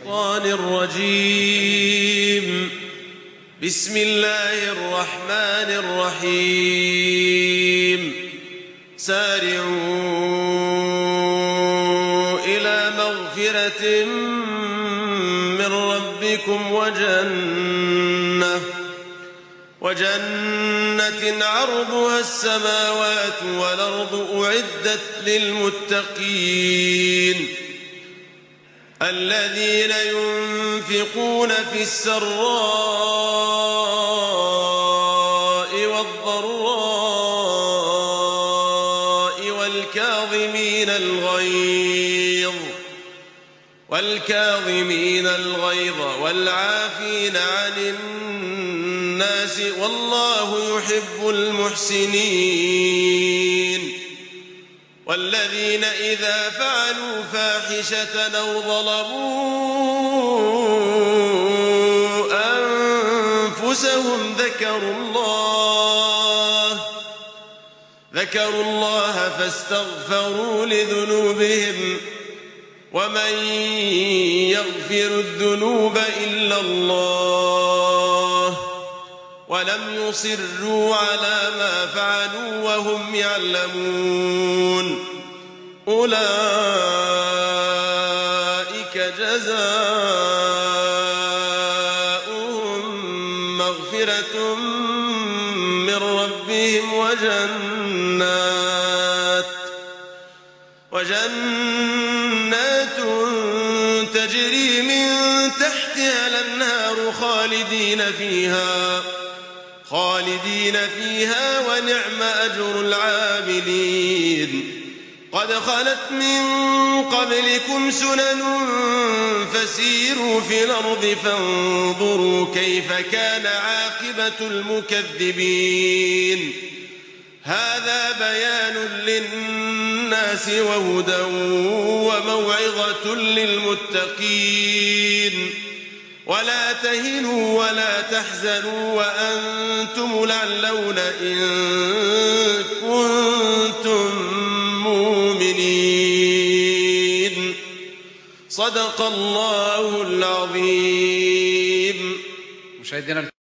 الشيطان الرجيم. بسم الله الرحمن الرحيم. سارعوا إلى مغفرة من ربكم وجنة عرضها السماوات والأرض أعدت للمتقين الذين ينفقون في السراء والضراء والكاظمين الغيظ والعافين عن الناس والله يحب المحسنين. والذين إذا فعلوا فاحشة أو ظلموا أنفسهم ذكروا الله فاستغفروا لذنوبهم ومن يغفر الذنوب إلا الله ولم يصروا على ما فعلوا وهم يعلمون. أولئك جزاؤهم مغفرة من ربهم وجنات تجري من تحتها الأنهار خالدين فيها ونعم أجر العاملين. قد خلت من قبلكم سنن فسيروا في الأرض فانظروا كيف كان عاقبة المكذبين. هذا بيان للناس وهدى وموعظة للمتقين. ولا تهنوا ولا تحزنوا وأنتم الأعلون إن كنتم مؤمنين. صدق الله العظيم. مشاهدينا